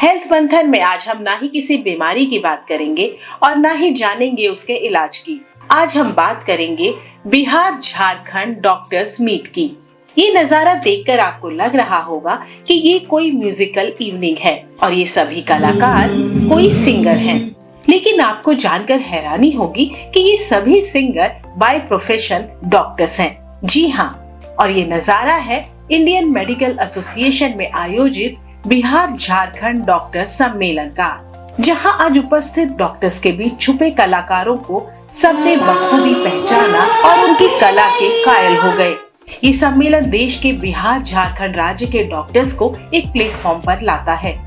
Health मंथन में आज हम ना ही किसी बीमारी की बात करेंगे और ना ही जानेंगे उसके इलाज की। आज हम बात करेंगे बिहार झारखंड डॉक्टर्स मीट की। ये नजारा देखकर आपको लग रहा होगा कि ये कोई म्यूजिकल इवनिंग है और ये सभी कलाकार कोई सिंगर हैं। लेकिन आपको जानकर हैरानी होगी कि ये सभी सिंगर बाय प्रोफेशन डॉक्टर्स हैं। जी हाँ, और ये नजारा है इंडियन मेडिकल एसोसिएशन में आयोजित बिहार झारखंड डॉक्टर्स सम्मेलन का, जहां आज उपस्थित डॉक्टर्स के बीच छुपे कलाकारों को सबने बखूबी पहचाना और उनकी कला के कायल हो गए। ये सम्मेलन देश के बिहार झारखंड राज्य के डॉक्टर्स को एक प्लेटफॉर्म पर लाता है,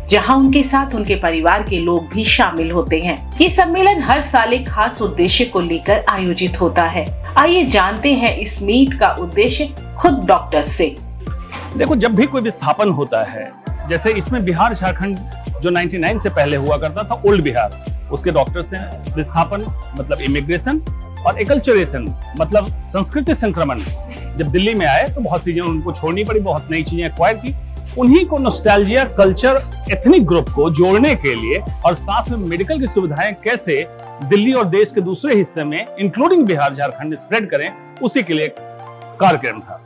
जहां उनके साथ उनके परिवार के लोग भी शामिल होते हैं। ये सम्मेलन हर साल एक खास उद्देश्य को लेकर आयोजित होता है। आइए जानते हैं इस मीट का उद्देश्य खुद डॉक्टर्स से। देखो, जब भी कोई विस्थापन होता है, जैसे इसमें बिहार झारखंड जो 99 से पहले हुआ करता था, ओल्ड बिहार, उसके डॉक्टर्स हैं। विस्थापन मतलब इमिग्रेशन और एकल्चरेशन मतलब संस्कृति संक्रमण। जब दिल्ली में आए तो बहुत चीजें उनको छोड़नी पड़ी, बहुत नई चीजें एक्वायर की। उन्हीं को नॉस्टैल्जिया, कल्चर, एथनिक ग्रुप को जोड़ने के लिए और साथ में मेडिकल की सुविधाएं कैसे दिल्ली और देश के दूसरे हिस्से में इंक्लूडिंग बिहार झारखंड स्प्रेड करें, उसी के लिए कार्यक्रम था।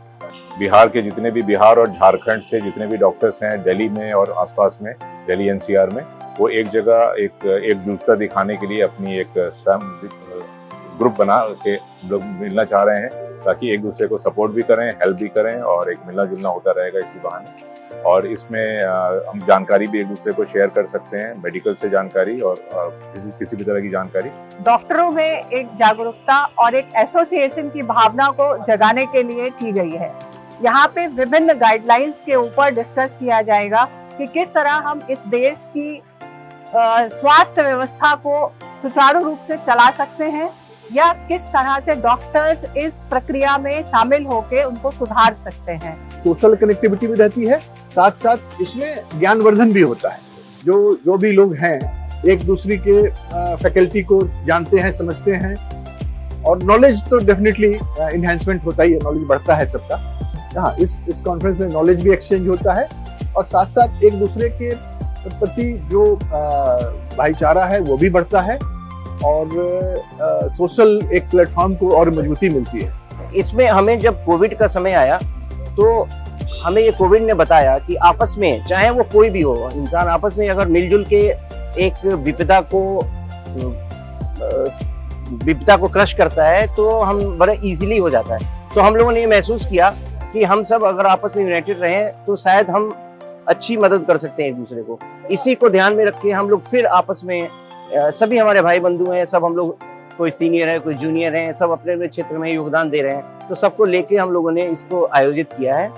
बिहार के जितने भी, बिहार और झारखंड से जितने भी डॉक्टर्स हैं दिल्ली में और आसपास में, दिल्ली एनसीआर में, वो एक जगह एकजुटता दिखाने के लिए अपनी एक ग्रुप बना के लोग मिलना चाह रहे हैं, ताकि एक दूसरे को सपोर्ट भी करें, हेल्प भी करें और एक मिलना जुलना होता रहेगा इसी बहाने। और इसमें हम जानकारी भी एक दूसरे को शेयर कर सकते हैं, मेडिकल से जानकारी और किसी भी तरह की जानकारी। डॉक्टरों में एक जागरूकता और एक एसोसिएशन की भावना को जगाने के लिए की गई है। यहाँ पे विभिन्न गाइडलाइंस के ऊपर डिस्कस किया जाएगा कि किस तरह हम इस देश की स्वास्थ्य व्यवस्था को सुचारू रूप से चला सकते हैं, या किस तरह से डॉक्टर्स इस प्रक्रिया में शामिल होकर उनको सुधार सकते हैं। सोशल कनेक्टिविटी भी रहती है, साथ साथ इसमें ज्ञानवर्धन भी होता है। जो भी लोग हैं एक दूसरे के फैकल्टी को जानते हैं, समझते हैं, और नॉलेज तो डेफिनेटली इन्हेंसमेंट होता ही है, नॉलेज बढ़ता है सबका। हाँ, इस कॉन्फ्रेंस में नॉलेज भी एक्सचेंज होता है और साथ साथ एक दूसरे के प्रति जो भाईचारा है वो भी बढ़ता है और सोशल एक प्लेटफॉर्म को और मजबूती मिलती है। इसमें हमें जब कोविड का समय आया तो हमें ये कोविड ने बताया कि आपस में, चाहे वो कोई भी हो, इंसान आपस में अगर मिलजुल के एक विपदा को क्रश करता है तो हम बड़ा इजीली हो जाता है। तो हम लोगों ने ये महसूस किया कि हम सब अगर आपस में यूनाइटेड रहें तो शायद हम अच्छी मदद कर सकते हैं एक दूसरे को। इसी को ध्यान में रख के हम लोग फिर आपस में, सभी हमारे भाई बंधु हैं, सब हम लोग, कोई सीनियर है, कोई जूनियर है, सब अपने अपने क्षेत्र में योगदान दे रहे हैं, तो सबको लेके हम लोगों ने इसको आयोजित किया है।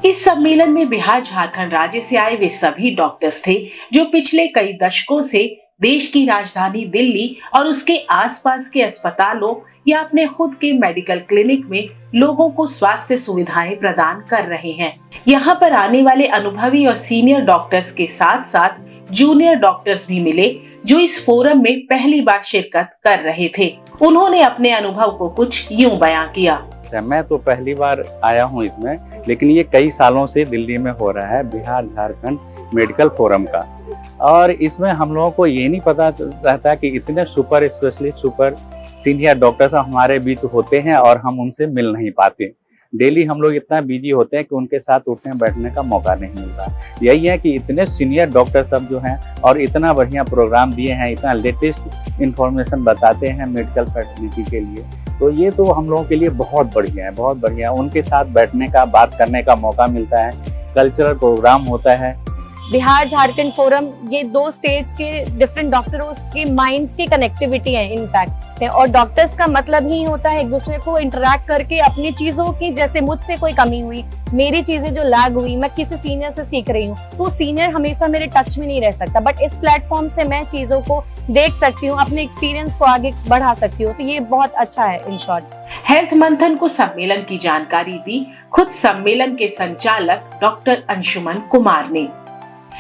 इस सम्मेलन में बिहार झारखंड राज्य से आए वे सभी डॉक्टर्स थे जो पिछले कई दशकों से देश की राजधानी दिल्ली और उसके आसपास के अस्पतालों या अपने खुद के मेडिकल क्लिनिक में लोगों को स्वास्थ्य सुविधाएं प्रदान कर रहे हैं। यहाँ पर आने वाले अनुभवी और सीनियर डॉक्टर्स के साथ साथ जूनियर डॉक्टर्स भी मिले, जो इस फोरम में पहली बार शिरकत कर रहे थे। उन्होंने अपने अनुभव को कुछ यूं बयां किया। मैं तो पहली बार आया हूं इसमें, लेकिन ये कई सालों से दिल्ली में हो रहा है बिहार झारखंड मेडिकल फोरम का, और इसमें हम लोगों को ये नहीं पता रहता कि इतने super specialist, super senior doctors हमारे बीच होते हैं और हम उनसे मिल नहीं पाते। डेली हम लोग इतना बिजी होते हैं कि उनके साथ उठने बैठने का मौका नहीं मिलता। यही है कि इतने सीनियर डॉक्टर सब जो हैं और इतना बढ़िया प्रोग्राम दिए हैं, इतना लेटेस्ट इंफॉर्मेशन बताते हैं मेडिकल फैसिलिटी के लिए, तो ये तो हम लोगों के लिए बहुत बढ़िया है, बहुत बढ़िया। उनके साथ बैठने का, बात करने का मौका मिलता है, कल्चरल प्रोग्राम होता है। बिहार झारखंड फोरम ये दो स्टेट्स के डिफरेंट डॉक्टरों के माइंड्स की कनेक्टिविटी है इनफैक्ट, और डॉक्टर्स का मतलब ही होता है एक दूसरे को इंटरेक्ट करके अपनी चीजों की, जैसे मुझसे कोई कमी हुई, मेरी चीजें जो लैग हुई, मैं किसी सीनियर से सीख रही हूँ, तो सीनियर हमेशा मेरे टच में नहीं रह सकता, बट इस प्लेटफॉर्म से मैं चीजों को देख सकती हूँ, अपने एक्सपीरियंस को आगे बढ़ा सकती हूँ, तो ये बहुत अच्छा है इन शॉर्ट। हेल्थ मंथन को सम्मेलन की जानकारी दी खुद सम्मेलन के संचालक डॉक्टर अंशुमन कुमार ने।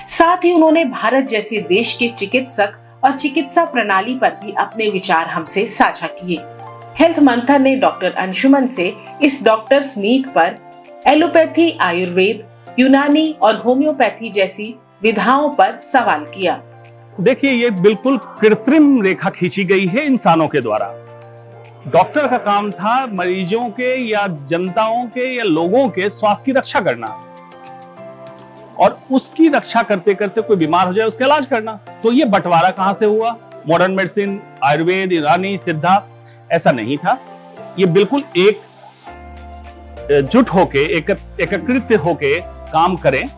साथ ही उन्होंने भारत जैसे देश के चिकित्सक और चिकित्सा प्रणाली पर भी अपने विचार हमसे साझा किए। हेल्थ मंथन ने डॉक्टर अंशुमन से इस डॉक्टर्स मीट पर एलोपैथी, आयुर्वेद, यूनानी और होम्योपैथी जैसी विधाओं पर सवाल किया। देखिए, ये बिल्कुल कृत्रिम रेखा खींची गई है इंसानों के द्वारा। डॉक्टर का काम था मरीजों के या जनताओं के या लोगों के स्वास्थ्य की रक्षा करना, और उसकी रक्षा करते करते कोई बीमार हो जाए उसका इलाज करना। तो ये बंटवारा कहां से हुआ? मॉडर्न मेडिसिन, आयुर्वेद, ईरानी, सिद्धा, ऐसा नहीं था। ये बिल्कुल एकजुट होके, एकत्रित होके काम करें।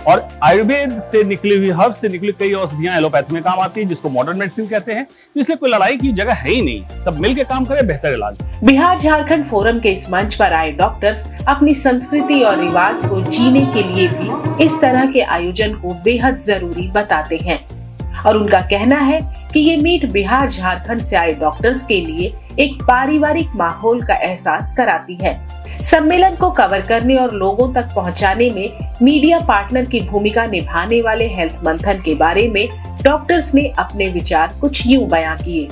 और आयुर्वेद से निकली हुई, हर्ब से निकली कई औषधियां एलोपैथी में काम आती है, जिसको मॉडर्न मेडिसिन कहते हैं। इसलिए कोई लड़ाई की जगह है ही नहीं, सब मिलके काम करें, बेहतर इलाज। बिहार झारखंड फोरम के इस मंच पर आए डॉक्टर्स अपनी संस्कृति और रिवाज को जीने के लिए भी इस तरह के आयोजन को बेहद जरूरी बताते हैं। और उनका कहना है कि ये मीट बिहार झारखंड से आए डॉक्टर्स के लिए एक पारिवारिक माहौल का एहसास कराती है। सम्मेलन को कवर करने और लोगों तक पहुंचाने में मीडिया पार्टनर की भूमिका निभाने वाले हेल्थ मंथन के बारे में डॉक्टर्स ने अपने विचार कुछ यूं बयां किए।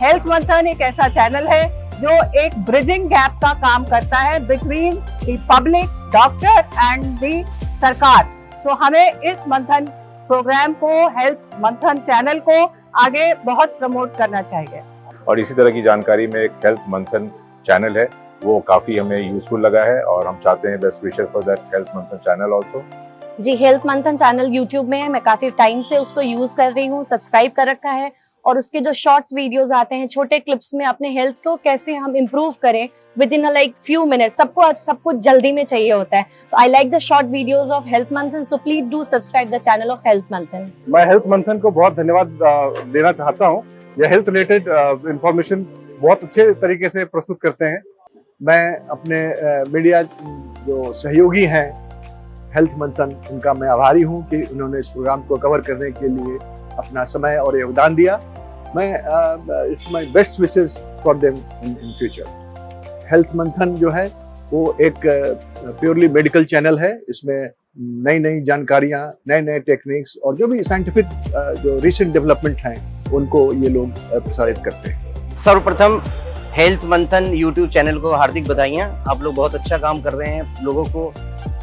हेल्थ मंथन एक ऐसा चैनल है जो एक ब्रिजिंग गैप का काम करता है between the public, doctor and the सरकार। सो हमें इस मंथन प्रोग्राम को, हेल्थ मंथन चैनल को आगे बहुत प्रमोट करना चाहिए। और इसी तरह की जानकारी में एक हेल्थ मंथन चैनल है, वो काफी हमें यूजफुल लगा है और हम चाहते हैं best wishes for that health मंथन चैनल आल्सो। जी, हेल्थ मंथन चैनल यूट्यूब में है, मैं काफी टाइम से उसको यूज कर रही हूँ, सब्सक्राइब कर रखा है। और उसके जो शॉर्ट्स वीडियोस आते हैं, छोटे क्लिप्स में अपने हेल्थ को कैसे हम इम्प्रूव करें with in like few minutes, सबको जल्दी में चाहिए होता है। तो I like the short videos of health Manthan, so please do subscribe the channel of health Manthan. मैं हेल्थ मंथन को बहुत धन्यवाद देना चाहता हूँ। यह हेल्थ रिलेटेड इंफॉर्मेशन बहुत अच्छे तरीके से प्रस्तुत करते हैं। मैं अपने मीडिया जो सहयोगी हैं हेल्थ मंथन, उनका मैं आभारी हूं कि उन्होंने इस प्रोग्राम को कवर करने के लिए अपना समय और योगदान दिया। मैं it's my best wishes for them in future. Health मंथन जो है वो एक प्योरली मेडिकल चैनल है। इसमें नई नई जानकारियां, नए नए टेक्निक्स और जो भी साइंटिफिक जो रिसेंट डेवलपमेंट हैं उनको ये लोग प्रसारित करते हैं। सर्वप्रथम हेल्थ मंथन यूट्यूब चैनल को हार्दिक बधाइयाँ। आप लोग बहुत अच्छा काम कर रहे हैं, लोगों को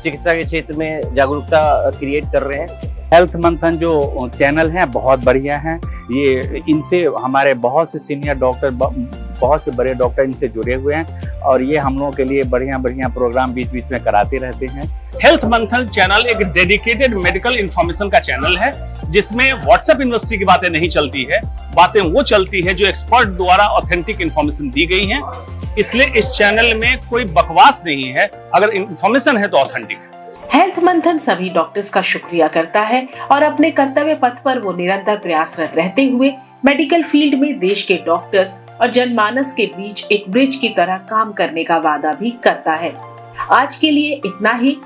चिकित्सा के क्षेत्र में जागरूकता क्रिएट कर रहे हैं। हेल्थ मंथन जो चैनल है बहुत बढ़िया है। ये इनसे हमारे बहुत से सीनियर डॉक्टर, बहुत से बड़े डॉक्टर इनसे जुड़े हुए हैं और ये हम लोगों के लिए बढ़िया बढ़िया प्रोग्राम बीच बीच में कराते रहते हैं। हेल्थ मंथन चैनल एक डेडिकेटेड मेडिकल इंफॉर्मेशन का चैनल है, जिसमें व्हाट्सएप यूनिवर्सिटी की बातें नहीं चलती है, बातें वो चलती है जो एक्सपर्ट द्वारा ऑथेंटिक इंफॉर्मेशन दी गई है। इसलिए इस चैनल में कोई बकवास नहीं है, अगर इंफॉर्मेशन है तो ऑथेंटिक है। हेल्थ मंथन सभी डॉक्टर्स का शुक्रिया करता है और अपने कर्तव्य पथ पर वो निरंतर प्रयासरत रहते हुए मेडिकल फील्ड में देश के डॉक्टर्स और जनमानस के बीच एक ब्रिज की तरह काम करने का वादा भी करता है। आज के लिए इतना ही,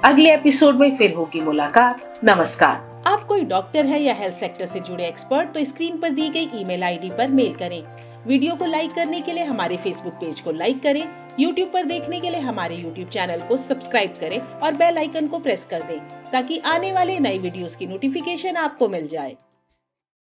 अगले एपिसोड में फिर होगी मुलाकात। नमस्कार। आप कोई डॉक्टर है या हेल्थ सेक्टर से जुड़े एक्सपर्ट तो स्क्रीन पर दी गई ईमेल आईडी पर मेल करें। वीडियो को लाइक करने के लिए हमारे फेसबुक पेज को लाइक करें, यूट्यूब पर देखने के लिए हमारे यूट्यूब चैनल को सब्सक्राइब करें और बेल आइकन को प्रेस कर दें ताकि आने वाले नई वीडियोस की नोटिफिकेशन आपको मिल जाए।